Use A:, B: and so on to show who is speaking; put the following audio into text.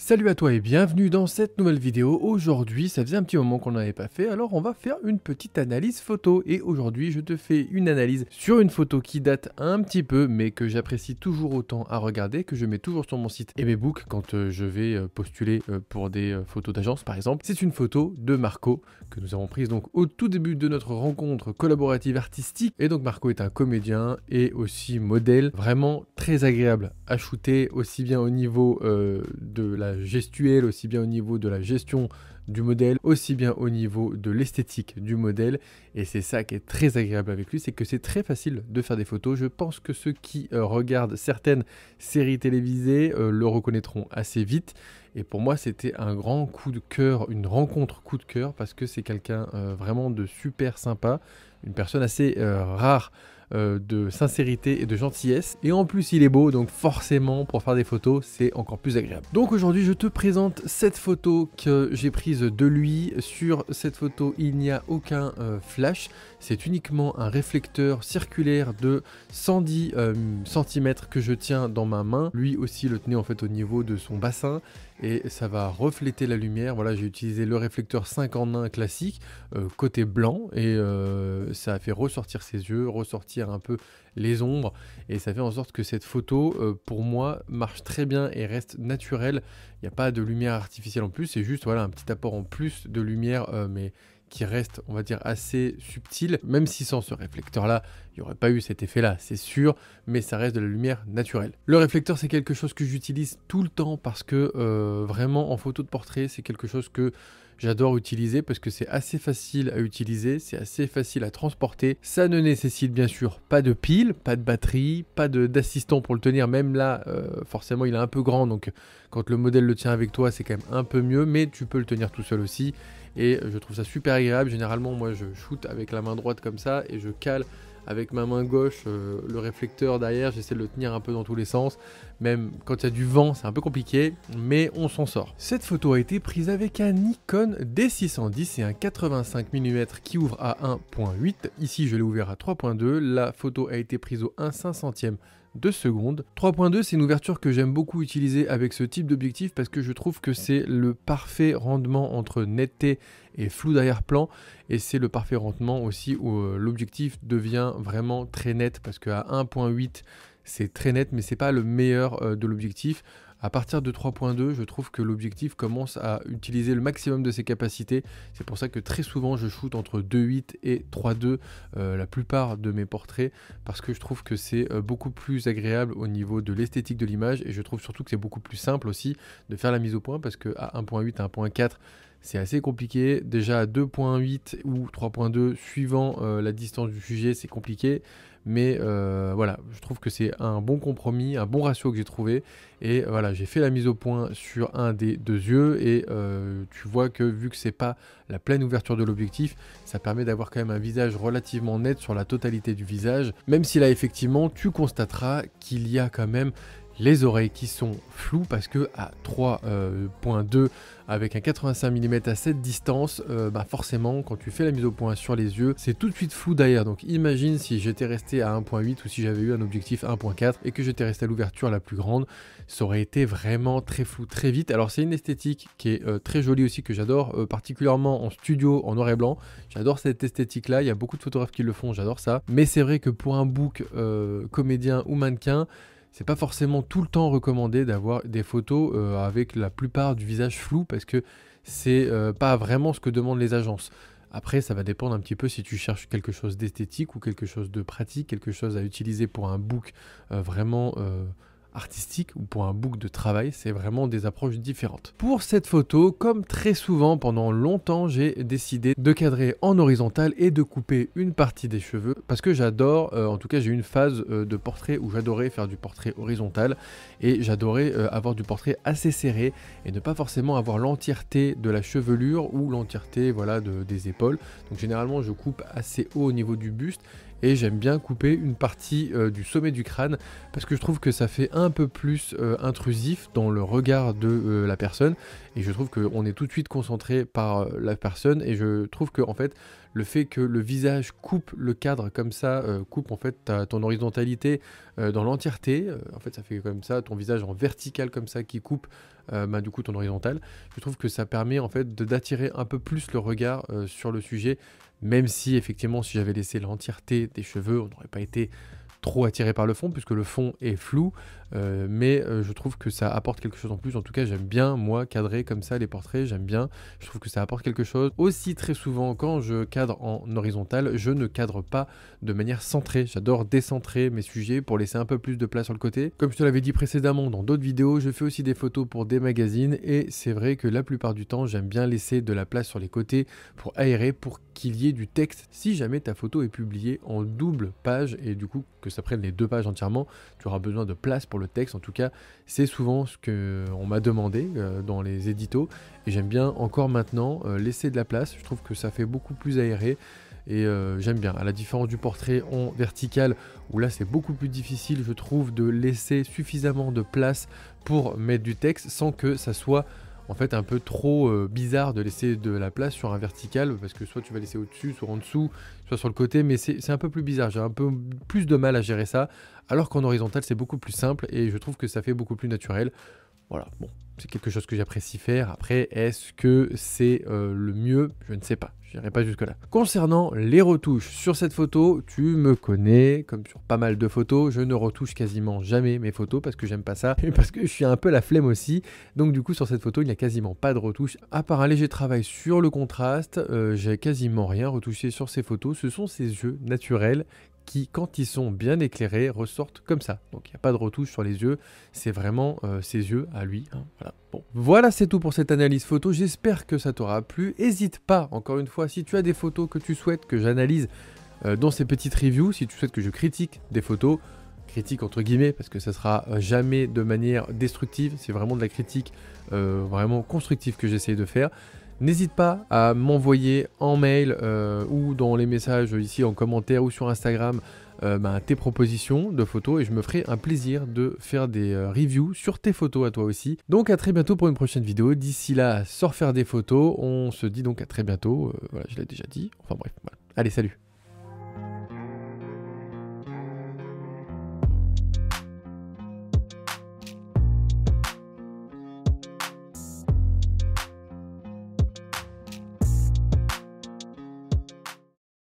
A: Salut à toi et bienvenue dans cette nouvelle vidéo. Aujourd'hui, ça faisait un petit moment qu'on n'en avait pas fait, alors on va faire une petite analyse photo. Et aujourd'hui, je te fais une analyse sur une photo qui date un petit peu, mais que j'apprécie toujours autant à regarder, que je mets toujours sur mon site et mes books quand je vais postuler pour des photos d'agence par exemple. C'est une photo de Marco que nous avons prise donc au tout début de notre rencontre collaborative artistique. Et donc Marco est un comédien et aussi modèle, vraiment très agréable à shooter, aussi bien au niveau de la gestuelle, aussi bien au niveau de la gestion du modèle, aussi bien au niveau de l'esthétique du modèle. Et c'est ça qui est très agréable avec lui, c'est que c'est très facile de faire des photos. Je pense que ceux qui regardent certaines séries télévisées le reconnaîtront assez vite. Et pour moi, c'était un grand coup de cœur, une rencontre coup de cœur, parce que c'est quelqu'un vraiment de super sympa, une personne assez rare de sincérité et de gentillesse. Et en plus, il est beau, donc forcément, pour faire des photos, c'est encore plus agréable. Donc aujourd'hui, je te présente cette photo que j'ai prise de lui. Sur cette photo, il n'y a aucun flash. C'est uniquement un réflecteur circulaire de 110 cm que je tiens dans ma main. Lui aussi le tenait en fait au niveau de son bassin. Et ça va refléter la lumière. Voilà, j'ai utilisé le réflecteur 5 en 1 classique, côté blanc, et ça a fait ressortir ses yeux, ressortir un peu les ombres, et ça fait en sorte que cette photo, pour moi, marche très bien et reste naturelle. Il n'y a pas de lumière artificielle en plus, c'est juste voilà, un petit apport en plus de lumière, mais qui reste, on va dire, assez subtil, même si sans ce réflecteur-là, il n'y aurait pas eu cet effet-là, c'est sûr, mais ça reste de la lumière naturelle. Le réflecteur, c'est quelque chose que j'utilise tout le temps parce que vraiment, en photo de portrait, c'est quelque chose que j'adore utiliser parce que c'est assez facile à utiliser, c'est assez facile à transporter. Ça ne nécessite bien sûr pas de pile, pas de batterie, pas d'assistant pour le tenir. Même là, forcément, il est un peu grand, donc quand le modèle le tient avec toi, c'est quand même un peu mieux, mais tu peux le tenir tout seul aussi. Et je trouve ça super agréable. Généralement, moi, je shoot avec la main droite comme ça et je cale avec ma main gauche le réflecteur derrière. J'essaie de le tenir un peu dans tous les sens. Même quand il y a du vent, c'est un peu compliqué, mais on s'en sort. Cette photo a été prise avec un Nikon D610 et un 85 mm qui ouvre à 1.8. Ici, je l'ai ouvert à 3.2. La photo a été prise au 1/500e de seconde. 3.2, c'est une ouverture que j'aime beaucoup utiliser avec ce type d'objectif parce que je trouve que c'est le parfait rendement entre netteté et flou d'arrière-plan, et c'est le parfait rendement aussi où l'objectif devient vraiment très net, parce qu'à 1.8 c'est très net, mais c'est pas le meilleur de l'objectif. À partir de 3.2, je trouve que l'objectif commence à utiliser le maximum de ses capacités. C'est pour ça que très souvent, je shoot entre 2.8 et 3.2 la plupart de mes portraits, parce que je trouve que c'est beaucoup plus agréable au niveau de l'esthétique de l'image, et je trouve surtout que c'est beaucoup plus simple aussi de faire la mise au point, parce qu'à 1.8 à 1.4, c'est assez compliqué. Déjà à 2.8 ou 3.2, suivant la distance du sujet, c'est compliqué. Mais voilà, je trouve que c'est un bon compromis, un bon ratio que j'ai trouvé. Et voilà, j'ai fait la mise au point sur un des deux yeux. Et tu vois que vu que c'est pas la pleine ouverture de l'objectif, ça permet d'avoir quand même un visage relativement net sur la totalité du visage. Même si là, effectivement, tu constateras qu'il y a quand même les oreilles qui sont floues, parce que à 3.2 avec un 85 mm à cette distance, forcément quand tu fais la mise au point sur les yeux, c'est tout de suite flou derrière. Donc imagine si j'étais resté à 1.8 ou si j'avais eu un objectif 1.4 et que j'étais resté à l'ouverture la plus grande, ça aurait été vraiment très flou très vite. Alors c'est une esthétique qui est très jolie aussi, que j'adore, particulièrement en studio en noir et blanc. J'adore cette esthétique là, il y a beaucoup de photographes qui le font, j'adore ça. Mais c'est vrai que pour un book comédien ou mannequin, c'est pas forcément tout le temps recommandé d'avoir des photos avec la plupart du visage flou, parce que c'est pas vraiment ce que demandent les agences. Après, ça va dépendre un petit peu si tu cherches quelque chose d'esthétique ou quelque chose de pratique, quelque chose à utiliser pour un book vraiment artistique ou pour un book de travail. C'est vraiment des approches différentes. Pour cette photo, comme très souvent pendant longtemps, j'ai décidé de cadrer en horizontal et de couper une partie des cheveux, parce que j'adore, en tout cas j'ai eu une phase de portrait où j'adorais faire du portrait horizontal, et j'adorais avoir du portrait assez serré et ne pas forcément avoir l'entièreté de la chevelure ou l'entièreté voilà, des épaules. Donc généralement je coupe assez haut au niveau du buste, et j'aime bien couper une partie du sommet du crâne, parce que je trouve que ça fait un peu plus intrusif dans le regard de la personne, et je trouve qu'on est tout de suite concentré par la personne, et je trouve que en fait le fait que le visage coupe le cadre comme ça, coupe en fait ton horizontalité dans l'entièreté, en fait ça fait comme ça ton visage en vertical comme ça qui coupe du coup ton horizontal. Je trouve que ça permet en fait d'attirer un peu plus le regard sur le sujet, même si effectivement si j'avais laissé l'entièreté des cheveux, on n'aurait pas été trop attiré par le fond puisque le fond est flou, mais je trouve que ça apporte quelque chose en plus. En tout cas, j'aime bien moi cadrer comme ça les portraits, j'aime bien, je trouve que ça apporte quelque chose. Aussi, très souvent quand je cadre en horizontal, je ne cadre pas de manière centrée. J'adore décentrer mes sujets pour laisser un peu plus de place sur le côté. Comme je te l'avais dit précédemment dans d'autres vidéos, je fais aussi des photos pour des magazines et c'est vrai que la plupart du temps j'aime bien laisser de la place sur les côtés pour aérer, pour qu'il y ait du texte si jamais ta photo est publiée en double page et du coup que ça prenne les 2 pages entièrement, tu auras besoin de place pour le texte. En tout cas, c'est souvent ce qu'on m'a demandé dans les éditos et j'aime bien encore maintenant laisser de la place. Je trouve que ça fait beaucoup plus aéré et j'aime bien. À la différence du portrait en vertical où là c'est beaucoup plus difficile, je trouve, de laisser suffisamment de place pour mettre du texte sans que ça soit en fait un peu trop bizarre de laisser de la place sur un vertical parce que soit tu vas laisser au-dessus, soit en dessous, soit sur le côté, mais c'est un peu plus bizarre, j'ai un peu plus de mal à gérer ça, alors qu'en horizontal c'est beaucoup plus simple et je trouve que ça fait beaucoup plus naturel. Voilà, bon, c'est quelque chose que j'apprécie faire. Après, est-ce que c'est le mieux? Je ne sais pas, je n'irai pas jusque-là. Concernant les retouches sur cette photo, tu me connais, comme sur pas mal de photos, je ne retouche quasiment jamais mes photos parce que j'aime pas ça et parce que je suis un peu la flemme aussi. Donc du coup, sur cette photo, il n'y a quasiment pas de retouche. À part un léger travail sur le contraste, j'ai quasiment rien retouché sur ces photos. Ce sont ces yeux naturels qui, quand ils sont bien éclairés, ressortent comme ça. Donc il n'y a pas de retouche sur les yeux, c'est vraiment ses yeux à lui. Hein, voilà. Bon, voilà, c'est tout pour cette analyse photo. J'espère que ça t'aura plu. N'hésite pas, encore une fois, si tu as des photos que tu souhaites que j'analyse dans ces petites reviews, si tu souhaites que je critique des photos, critique entre guillemets, parce que ça sera jamais de manière destructive, c'est vraiment de la critique vraiment constructive que j'essaie de faire. N'hésite pas à m'envoyer en mail ou dans les messages ici en commentaire ou sur Instagram tes propositions de photos et je me ferai un plaisir de faire des reviews sur tes photos à toi aussi. Donc à très bientôt pour une prochaine vidéo. D'ici là, sors faire des photos. On se dit donc à très bientôt. Voilà, je l'ai déjà dit. Enfin bref, voilà. Allez, salut!